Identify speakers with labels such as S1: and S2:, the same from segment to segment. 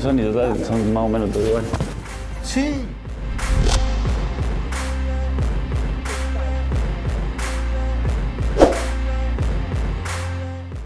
S1: son y son más o menos todos iguales.
S2: Sí.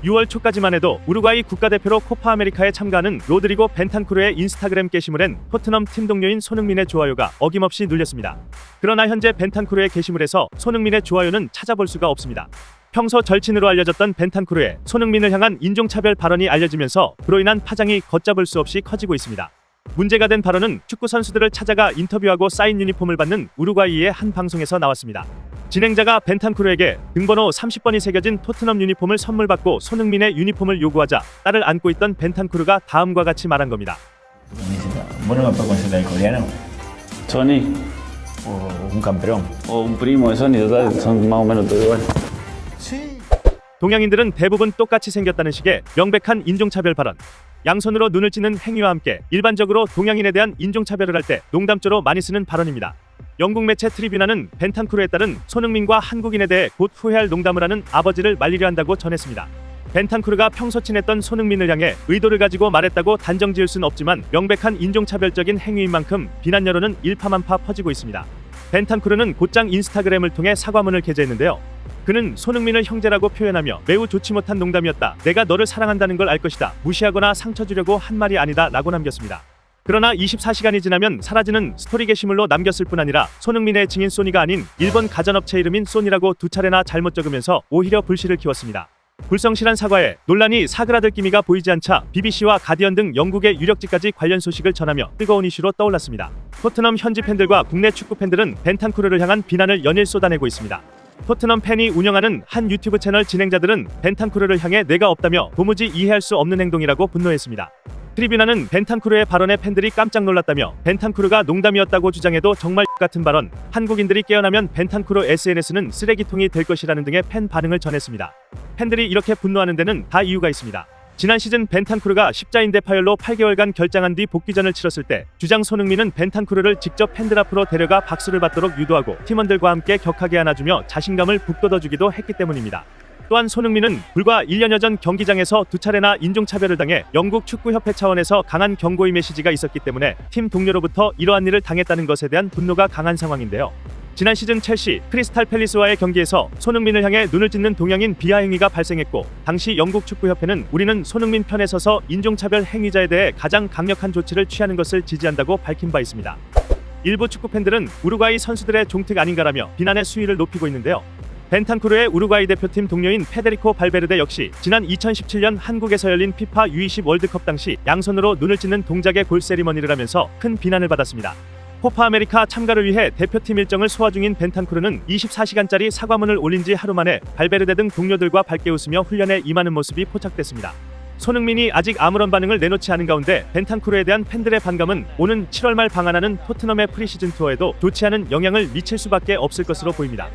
S3: (6월) 초까지만 해도 우루과이 국가대표로 코파 아메리카에 참가하는 로드리고 벤탄쿠르의 인스타그램 게시물엔 토트넘 팀 동료인 손흥민의 좋아요가 어김없이 눌렸습니다. 그러나 현재 벤탄쿠르의 게시물에서 손흥민의 좋아요는 찾아볼 수가 없습니다. 평소 절친으로 알려졌던 벤탄쿠르의 손흥민을 향한 인종차별 발언이 알려지면서 그로 인한 파장이 걷잡을 수 없이 커지고 있습니다. 문제가 된 발언은 축구 선수들을 찾아가 인터뷰하고 사인 유니폼을 받는 우루과이의 한 방송에서 나왔습니다. 진행자가 벤탄쿠르에게 등번호 30번이 새겨진 토트넘 유니폼을 선물 받고 손흥민의 유니폼을 요구하자 딸을 안고 있던 벤탄쿠르가 다음과 같이 말한 겁니다.
S2: ¿Vos no me puedes considerar coreano?
S1: Sonny
S2: ¿O un campeón?
S1: o un primo de Sonny, son más o menos todos iguales.
S2: Sí.
S3: 동양인들은 대부분 똑같이 생겼다는 식의 명백한 인종차별 발언. 양손으로 눈을 찢는 행위와 함께 일반적으로 동양인에 대한 인종차별을 할 때 농담조로 많이 쓰는 발언입니다. 영국 매체 트리뷰나는 벤탄쿠르에 따른 손흥민과 한국인에 대해 곧 후회할 농담을 하는 아버지를 말리려 한다고 전했습니다. 벤탄쿠르가 평소 친했던 손흥민을 향해 의도를 가지고 말했다고 단정 지을 수는 없지만 명백한 인종차별적인 행위인 만큼 비난 여론은 일파만파 퍼지고 있습니다. 벤탄쿠르는 곧장 인스타그램을 통해 사과문을 게재했는데요. 그는 손흥민을 형제라고 표현하며 매우 좋지 못한 농담이었다. 내가 너를 사랑한다는 걸 알 것이다. 무시하거나 상처 주려고 한 말이 아니다. 라고 남겼습니다. 그러나 24시간이 지나면 사라지는 스토리 게시물로 남겼을 뿐 아니라 손흥민의 증인 소니가 아닌 일본 가전업체 이름인 소니라고 두 차례나 잘못 적으면서 오히려 불씨를 키웠습니다. 불성실한 사과에 논란이 사그라들 기미가 보이지 않자 BBC와 가디언 등 영국의 유력지까지 관련 소식을 전하며 뜨거운 이슈로 떠올랐습니다. 토트넘 현지 팬들과 국내 축구 팬들은 벤탄쿠르를 향한 비난을 연일 쏟아내고 있습니다. 토트넘 팬이 운영하는 한 유튜브 채널 진행자들은 벤탄쿠르를 향해 뇌가 없다며 도무지 이해할 수 없는 행동이라고 분노했습니다. 트리뷰나는 벤탄쿠르의 발언에 팬들이 깜짝 놀랐다며 벤탄쿠르가 농담이었다고 주장해도 정말 같은 발언, 한국인들이 깨어나면 벤탄쿠르 SNS는 쓰레기통이 될 것이라는 등의 팬 반응을 전했습니다. 팬들이 이렇게 분노하는 데는 다 이유가 있습니다. 지난 시즌 벤탄쿠르가 십자인대 파열로 8개월간 결장한 뒤 복귀전을 치렀을 때 주장 손흥민은 벤탄쿠르를 직접 팬들 앞으로 데려가 박수를 받도록 유도하고 팀원들과 함께 격하게 안아주며 자신감을 북돋아주기도 했기 때문입니다. 또한 손흥민은 불과 1년여 전 경기장에서 두 차례나 인종차별을 당해 영국 축구협회 차원에서 강한 경고의 메시지가 있었기 때문에 팀 동료로부터 이러한 일을 당했다는 것에 대한 분노가 강한 상황인데요. 지난 시즌 첼시, 크리스탈 팰리스와의 경기에서 손흥민을 향해 눈을 찢는 동양인 비하 행위가 발생했고 당시 영국 축구협회는 우리는 손흥민 편에 서서 인종차별 행위자에 대해 가장 강력한 조치를 취하는 것을 지지한다고 밝힌 바 있습니다. 일부 축구팬들은 우루과이 선수들의 종특 아닌가라며 비난의 수위를 높이고 있는데요. 벤탄쿠르의 우루과이 대표팀 동료인 페데리코 발베르데 역시 지난 2017년 한국에서 열린 피파 U20 월드컵 당시 양손으로 눈을 찢는 동작의 골 세리머니를 하면서 큰 비난을 받았습니다. 코파 아메리카 참가를 위해 대표팀 일정을 소화 중인 벤탄쿠르는 24시간짜리 사과문을 올린 지 하루 만에 발베르데 등 동료들과 밝게 웃으며 훈련에 임하는 모습이 포착됐습니다. 손흥민이 아직 아무런 반응을 내놓지 않은 가운데 벤탄쿠르에 대한 팬들의 반감은 오는 7월 말 방한하는 토트넘의 프리시즌 투어에도 좋지 않은 영향을 미칠 수밖에 없을 것으로 보입니다.